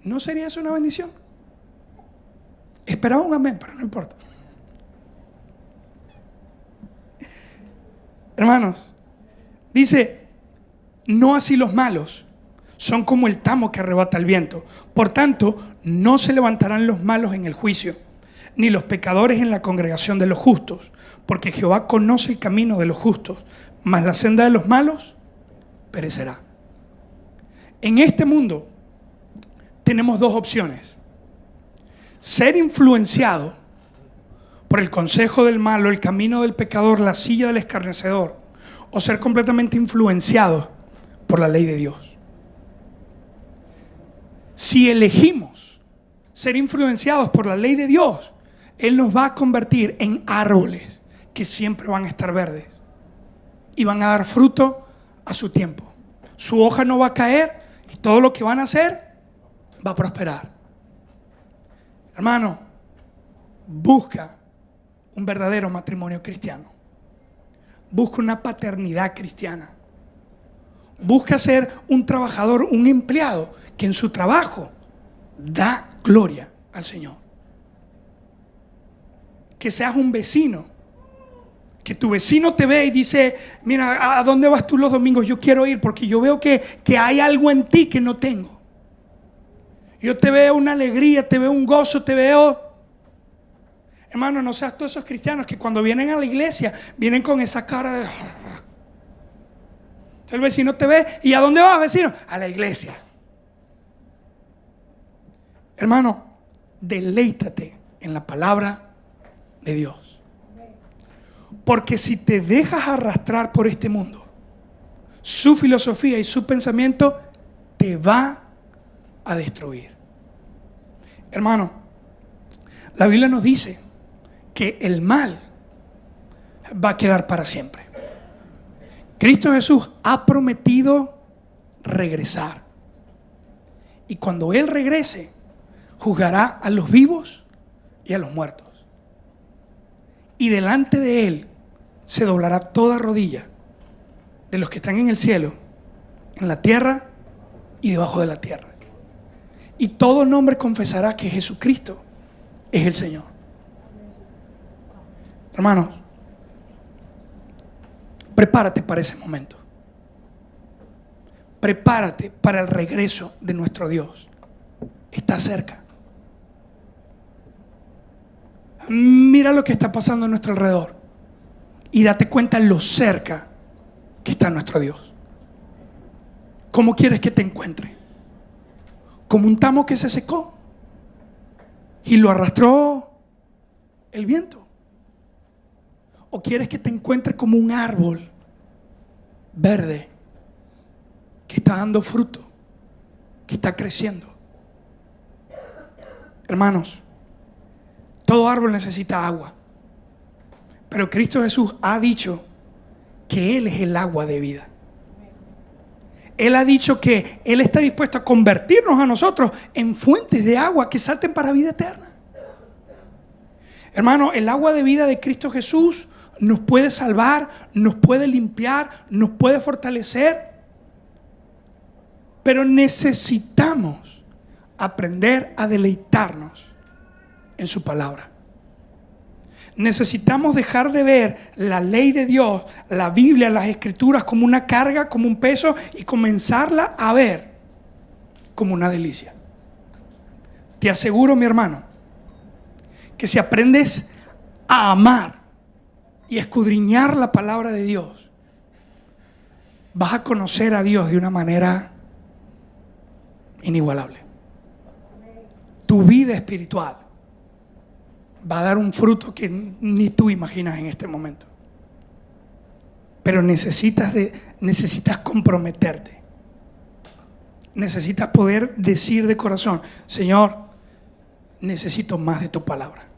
¿No sería eso una bendición? Esperaba un amén, pero no importa. Hermanos, dice, no así los malos, son como el tamo que arrebata el viento. Por tanto, no se levantarán los malos en el juicio, ni los pecadores en la congregación de los justos, porque Jehová conoce el camino de los justos, mas la senda de los malos perecerá. En este mundo tenemos dos opciones: ser influenciado por el consejo del malo, el camino del pecador, la silla del escarnecedor, o ser completamente influenciado por la ley de Dios. Si elegimos ser influenciados por la ley de Dios, Él nos va a convertir en árboles que siempre van a estar verdes y van a dar fruto a su tiempo. Su hoja no va a caer y todo lo que van a hacer va a prosperar. Hermano, busca un verdadero matrimonio cristiano. Busca una paternidad cristiana. Busca ser un trabajador, un empleado que en su trabajo da gloria al Señor. Que seas un vecino, que tu vecino te ve y dice, mira, ¿a dónde vas tú los domingos? Yo quiero ir porque yo veo que hay algo en ti que no tengo. Yo te veo una alegría, te veo un gozo, te veo... Hermano, no seas todos esos cristianos que cuando vienen a la iglesia vienen con esa cara de... Entonces el vecino te ve y ¿a dónde vas, vecino? A la iglesia. Hermano, deleítate en la palabra de Dios. Porque si te dejas arrastrar por este mundo, su filosofía y su pensamiento te va a destruir. Hermano, la Biblia nos dice que el mal va a quedar para siempre. Cristo Jesús ha prometido regresar. Y cuando Él regrese, juzgará a los vivos y a los muertos. Y delante de Él se doblará toda rodilla de los que están en el cielo, en la tierra y debajo de la tierra. Y todo nombre confesará que Jesucristo es el Señor. Hermanos, prepárate para ese momento. Prepárate para el regreso de nuestro Dios. Está cerca. Mira lo que está pasando a nuestro alrededor y date cuenta lo cerca que está nuestro Dios. ¿Cómo quieres que te encuentre? ¿Como un tamo que se secó y lo arrastró el viento? ¿O quieres que te encuentre como un árbol verde que está dando fruto, que está creciendo? Hermanos, todo árbol necesita agua, pero Cristo Jesús ha dicho que Él es el agua de vida. Él ha dicho que Él está dispuesto a convertirnos a nosotros en fuentes de agua que salten para vida eterna. Hermano, el agua de vida de Cristo Jesús nos puede salvar, nos puede limpiar, nos puede fortalecer, pero necesitamos aprender a deleitarnos en su palabra. Necesitamos dejar de ver la ley de Dios, la Biblia, las Escrituras como una carga, como un peso y comenzarla a ver como una delicia. Te aseguro, mi hermano, que si aprendes a amar y escudriñar la palabra de Dios, vas a conocer a Dios de una manera inigualable. Tu vida espiritual va a dar un fruto que ni tú imaginas en este momento. Pero necesitas comprometerte. Necesitas poder decir de corazón: Señor, necesito más de tu palabra.